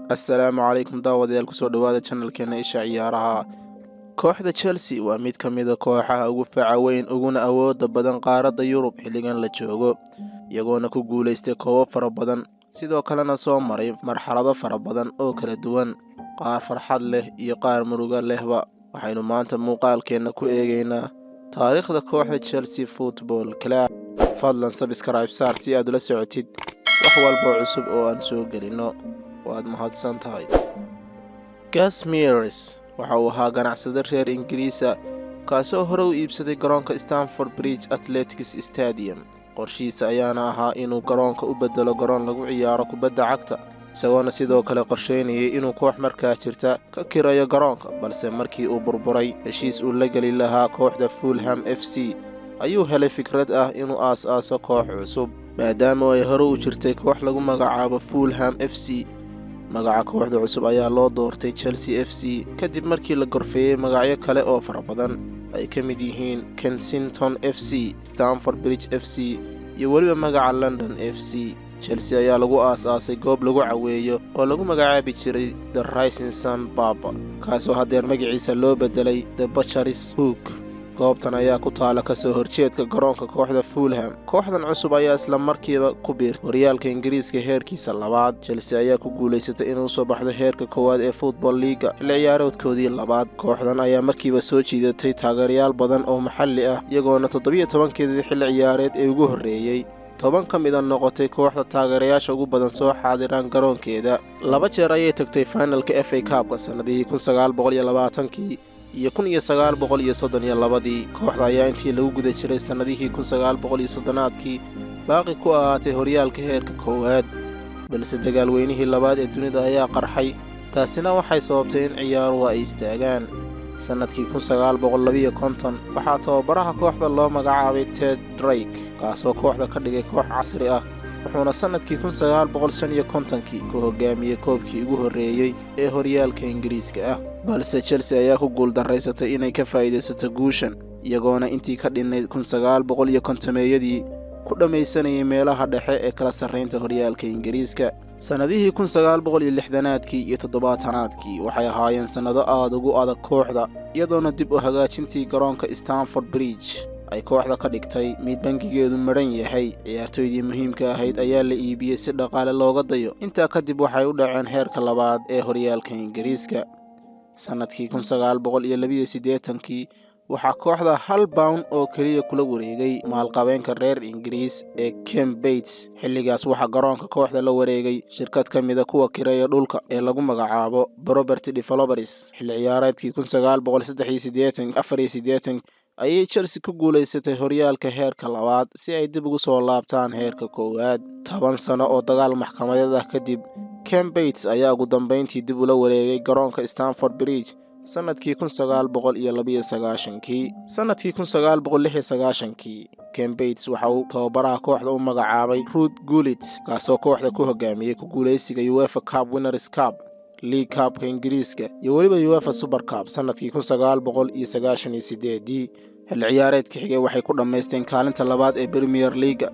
Assalaamu calaykum daawadayaal kusoo dhawaada channelkeena Isha Ciyaaraha. Kooxda Chelsea waa mid ka mid ah kooxaha ugu faca weyn uguna awooda badan qaaradda Yurub xilligan la joogo, iyagoona ku guuleystay koobab fara badan, sidoo kalena soo maray marxalado fara badan oo kala duwan, qaar farxad leh iyo qaar murugo lehba. Waxaynu maanta muuqaalkeena ku eegaynaa taariikhda kooxda Chelsea Football Club. Fadlan subscribe saar si aad ula socotid wax walba oo cusub oo aan soo gelino. waad mahadsan tahay. Gus Mears waxa uu ahaa ganacsade reer Ingiriisa kaasoo hore u iibsaday garoonka Stamford Bridge Athletics Stadium. Qorshihiisa ayaana ahaa inuu garoonka u bedelo garoon lagu ciyaaro kubadda cagta, isagoona sidoo kale qorsheynayay inuu koox markaa jirta ka kirayo garoonka, balse markii uu burburay heshiis uu la geli lahaa kooxda Fulham FC ayuu helay fikrad ah inuu aas-aaso koox cusub, maadaama ay hore u jirtay koox lagu magacaabo Fulham FC. Magaca kooxda cusub ayaa loo doortay Chelsea FC kadib markii la gorfeeyay magacyo kale oo fara badan ay ka mid yihiin Kensington FC, Stamford Bridge FC iyo weliba magaca London FC. Chelsea ayaa lagu aas-aasay goob lagu caweeyo oo lagu magacaabi jiray The Rising Sun Pub, kaasoo haddeer magaciisa loo bedelay The Butcher's Hook. Goobtan ayaa ku taala kasoo horjeedka garoonka kooxda Fulham. Kooxdan cusub ayaa isla markiiba ku biirtay horyaalka Ingiriiska heerkiisa labaad. Chelsea ayaa ku guuleysatay inuu soo baxdo heerka koowaad ee Football League xilli ciyaareedkoodii labaad. Kooxdan ayaa markiiba soo jiidatay taageerayaal badan oo maxalli ah, iyagoona 17keedii xilli ciyaareed ee ugu horreeyay 10 ka mid ah noqotay kooxda taageerayaasha ugu badan soo xaadiraan garoonkeeda. 2 jeer ayay tagtay finalka FA Cup-ka sanadihii 1920 iyo 1932. Kooxda ayaa intii lagu guda jiray sanadihii 1930-aadkii baaqi ku ahaatay horyaalka heerka koowaad, balse dagaalweynihii labaad ee dunida ayaa qarxay, taasina waxay sababtay in ciyaaruhu ay istaagaan. Sanadkii 1952 waxaa tababaraha kooxda loo magacaabay Ted Drake, kaasoo kooxda ka dhigay koox casri ah, wuxuuna sanadkii 1955 ku hogaamiyey koobkii ugu horreeyay ee horyaalka Ingiriiska ah. balse Chelsea ayaa ku guuldareysatay inay ka faa'iideysato guushan, iyagoona intii ka dhinnayd 1950-meeyadii ku dhammaysanayay meelaha dhexe ee kala sarreynta horyaalka Ingiriiska. Sanadihii 1960-aadkii iyo 70-aadkii waxay ahaayeen sanado aad ugu adag kooxda, iyadoona dib u hagaajintii garoonka Stamford Bridge ay kooxda ka dhigtay mid bangigeedu maran yahay. Ciyaartoydii muhiimka ahayd ayaa la iibiyey si dhaqaale looga dayo. Intaa kadib waxay u dhaceen heerka labaad ee horyaalka Ingiriiska. Sanadkii 1982 waxaa kooxda £1 oo keliya kula wareegay maalqabeenka reer Ingiriis ee Ken Bates. Xilligaas waxaa garoonka kooxda la wareegay shirkad ka mid ah kuwa kiraya dhulka ee lagu magacaabo Property Developers. Xilli ciyaareedkii 1983-84 ayay Chelsea ku guuleysatay horyaalka heerka labaad si ay dib ugu soo laabtaan heerka koowaad. 10 sano oo dagaal maxkamadeed ah kadib, Ken Bates ayaa ugu dambeyntii dib ula wareegay garoonka Stamford Bridge sanadkii 1992. Sanadkii 1996 Ken Bates waxa uu tababaraha kooxda u magacaabay Ruud Gullit, kaasoo kooxda ku hogaamiyey ku guuleysiga UEFA Cup Winners' Cup, League Cup-ka Ingiriiska iyo weliba UEFA Super Cup sanadkii 1998. xilli ciyaareedkii xigay waxay ku dhammaysteen kaalinta labaad ee Premier League,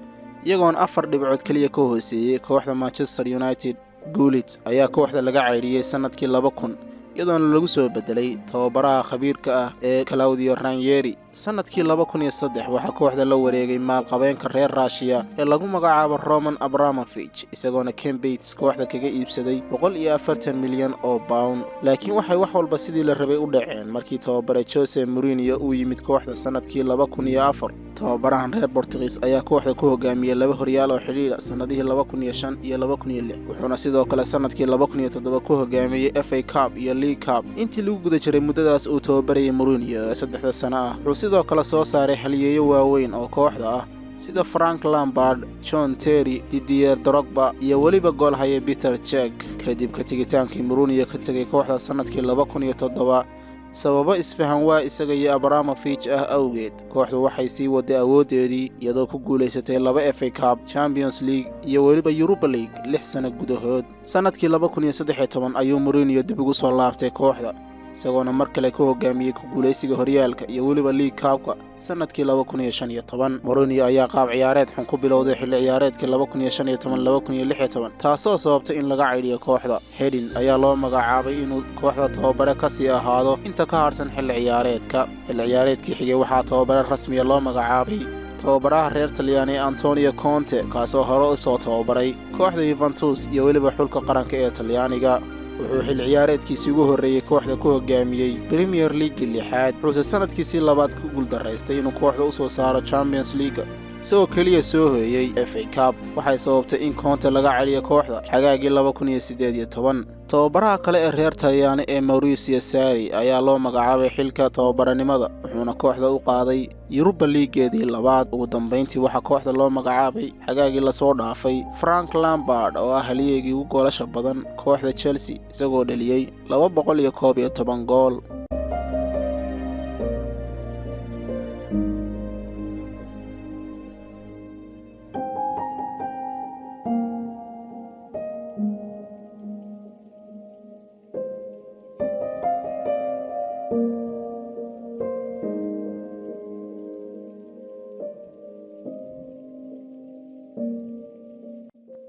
iyagoona 4 dhibcood kaliya ka hooseeyay kooxda Manchester United. Gullit ayaa kooxda laga caydhiyey sanadkii 2000, iyadoona lagu soo bedelay tababaraha khabiirka ah ee Claudio Ranieri. Sanadkii 2003 waxaa kooxda la wareegay maalqabeenka reer Russia ee lagu magacaabo Roman Abramovich, isagoona Ken Bates kooxda kaga iibsaday £140 milyan oo pound. Laakiin waxay wax walba sidii la rabay u dhaceen markii tababare Jose Mourinho uu yimid kooxda sanadkii 2004. Tababarahan reer Portuguese ayaa kooxda ku hogaamiyey 2 horyaal oo xiriir sanadihii 2005 iyo 2006, wuxuuna sidoo kale sanadkii 2007 ku hogaamiyey FA Cup iyo League Cup. Intii lagu guda jiray muddadaas uu tababarayay Mourinho 3 sano ah, sidoo kale soo saaray xaliyeeyo waaweyn oo kooxda ah sida Frank Lampard, John Terry, Didier Drogba iyo weliba goolhaye Peter Cech. Kadib ka tegitaankii Mourinho ka tegay kooxda sanadkii 2007 sababo isfahan waa isaga iyo Abramovich ah awgeed, kooxdu waxay sii waday awoodeedii iyadoo ku guuleysatay 2 FA Cup, Champions League iyo weliba Europa League 6 sano gudahood. Sanadkii 2013 ayuu Mourinho dib ugu soo laabtay kooxda, isagoona mar kale ku hogaamiyey ku guuleysiga horyaalka iyo weliba League Cup-ka sanadkii 2015. Mourinho ayaa qaab ciyaareed xun ku bilowday xilli ciyaareedkii 2015-2016 taasoo sababtay in laga caydiyo kooxda. Hedin ayaa loo magacaabay inuu kooxda tababare ka sii ahaado inta ka harsan xilli ciyaareedka. Xilli ciyaareedkii xigay waxaa tababare rasmi ah loo magacaabay tababaraha reer Talyaani Antonio Conte, kaasoo hore u soo tababaray kooxda Juventus iyo weliba xulka qaranka ee Talyaaniga. wuxuu xilli ciyaareedkiisii ugu horreeyay kooxda ku hogaamiyey Premier League 6, wuxuuse sanadkiisii labaad ku guuldaraystay inuu kooxda u soo saaro Champions League isagoo keliya soo hooyay FA Cup. waxay sababtay in Conte laga celiyo kooxda xagaagii 2018. tababaraha kale ee reer Talyaani ee Maurizio Sarri ayaa loo magacaabay xilka tababaranimada, wuxuuna kooxda u qaaday Europa League-geedii labaad. ugu dambeyntii waxaa kooxda loo magacaabay xagaagii lasoo dhaafay Frank Lampard oo ah halyeegii ugu goolasha badan kooxda Chelsea isagoo dhaliyey 211 gool.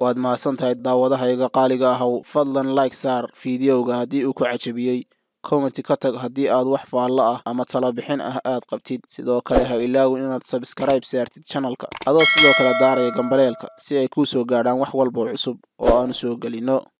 waad mahadsantahay daawadahayga qaaliga ahow. fadlan like saar fiidiyowga haddii uu ku cajabiyey, comment ka tag haddii aad wax faallo ah ama talo bixin ah aad qabtid. sidoo kale ha ilaawin inaad subscribe saartid channelka adoo sidoo kale daaraya gambaleelka si ay kuu soo gaadhaan wax walba oo cusub oo aanu soo gelino.